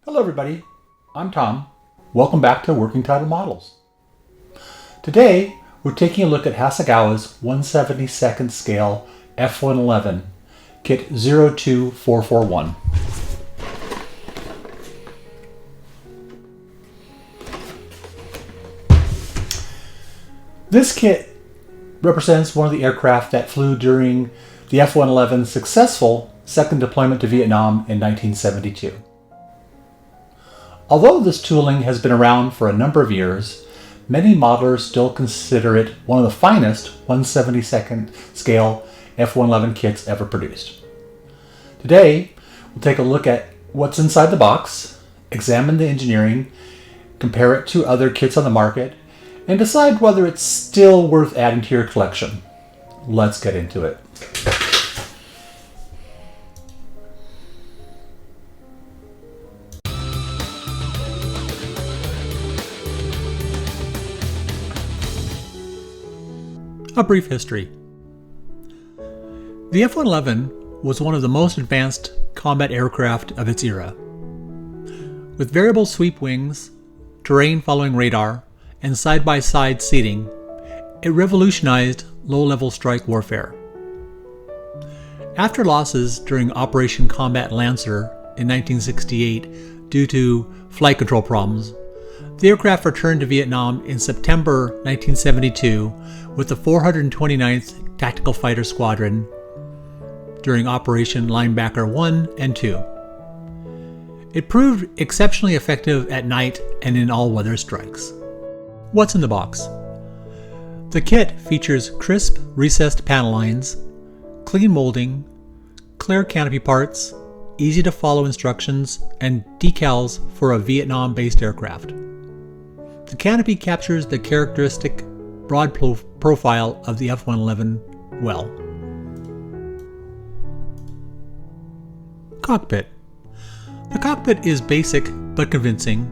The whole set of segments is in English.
Hello everybody, I'm Tom. Welcome back to Working Title Models. Today we're taking a look at Hasegawa's 1/72nd scale F-111 kit 02441. This kit represents one of the aircraft that flew during the F-111's successful second deployment to Vietnam in 1972. Although this tooling has been around for a number of years, many modelers still consider it one of the finest 1/72nd scale F-111 kits ever produced. Today, we'll take a look at what's inside the box, examine the engineering, compare it to other kits on the market, and decide whether it's still worth adding to your collection. Let's get into it. A brief history. The F-111 was one of the most advanced combat aircraft of its era. With variable sweep wings, terrain following radar, and side-by-side seating, it revolutionized low-level strike warfare. After losses during Operation Combat Lancer in 1968 due to flight control problems, the aircraft returned to Vietnam in September 1972 with the 429th Tactical Fighter Squadron during Operation Linebacker 1 and 2. It proved exceptionally effective at night and in all-weather strikes. What's in the box? The kit features crisp, recessed panel lines, clean molding, clear canopy parts, easy-to-follow instructions, and decals for a Vietnam-based aircraft. The canopy captures the characteristic broad profile of the F-111 well. Cockpit. The cockpit is basic but convincing.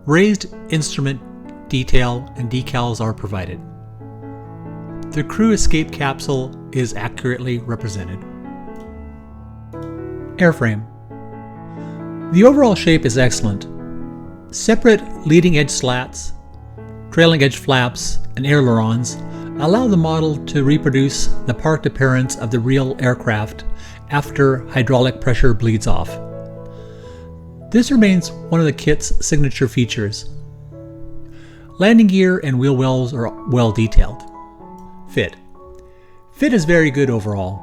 Raised instrument detail and decals are provided. The crew escape capsule is accurately represented. Airframe. The overall shape is excellent. Separate leading edge slats, trailing edge flaps, and ailerons allow the model to reproduce the parked appearance of the real aircraft after hydraulic pressure bleeds off. This remains one of the kit's signature features. Landing gear and wheel wells are well detailed. Fit. Fit is very good overall.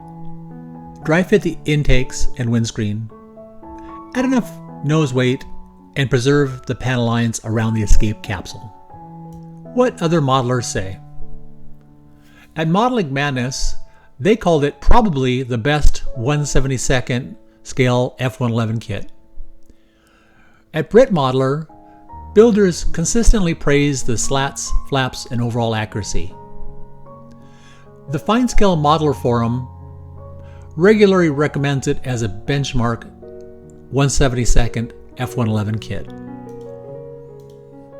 Dry fit the intakes and windscreen. Add enough nose weight and preserve the panel lines around the escape capsule. What other modelers say? At Modeling Madness, they called it probably the best 1/72nd scale F-111 kit. At Britmodeller, builders consistently praise the slats, flaps, and overall accuracy. The FineScale Modeler Forum regularly recommends it as a benchmark 1/72nd F-111 kit.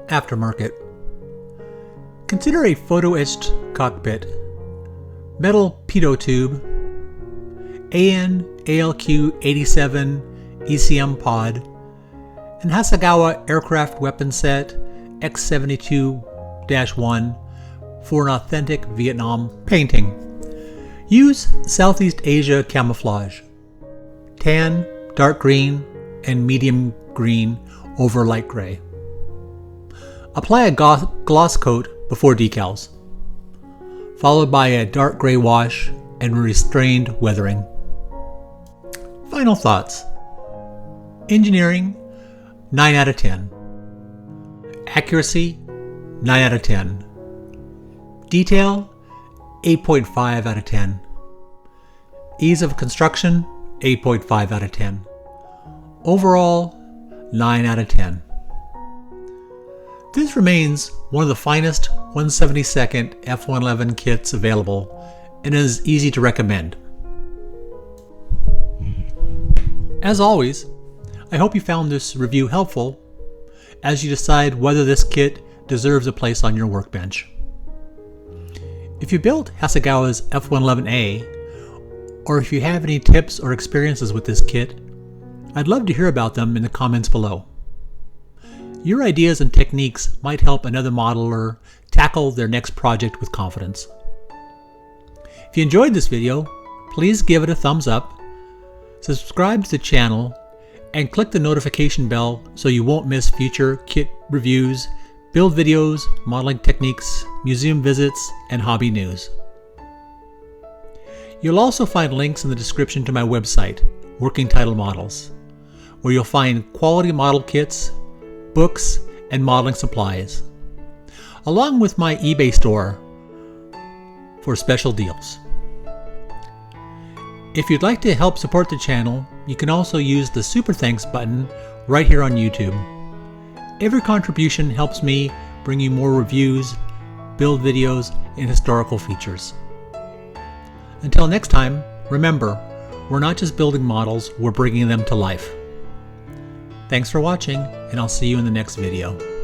Aftermarket. Consider a photo-etched cockpit, metal pitot tube, ALQ-87 ECM Pod, and Hasegawa Aircraft Weapon Set X72-1 for an authentic Vietnam painting. Use Southeast Asia camouflage, tan, dark green, and medium green over light gray. Apply a gloss coat before decals, followed by a dark gray wash and restrained weathering. Final thoughts. Engineering, 9 out of 10. Accuracy, 9 out of 10. Detail, 8.5 out of 10. Ease of construction, 8.5 out of 10. Overall, 9 out of 10. This remains one of the finest 1/72nd F-111 kits available and is easy to recommend. As always, I hope you found this review helpful as you decide whether this kit deserves a place on your workbench. If you built Hasegawa's F-111A, or if you have any tips or experiences with this kit, I'd love to hear about them in the comments below. Your ideas and techniques might help another modeler tackle their next project with confidence. If you enjoyed this video, please give it a thumbs up, subscribe to the channel, and click the notification bell so you won't miss future kit reviews, build videos, modeling techniques, museum visits, and hobby news. You'll also find links in the description to my website, Working Title Models, where you'll find quality model kits, books, and modeling supplies, along with my eBay store for special deals. If you'd like to help support the channel, you can also use the Super Thanks button right here on YouTube. Every contribution helps me bring you more reviews, build videos, and historical features. Until next time, remember, we're not just building models, we're bringing them to life. Thanks for watching, and I'll see you in the next video.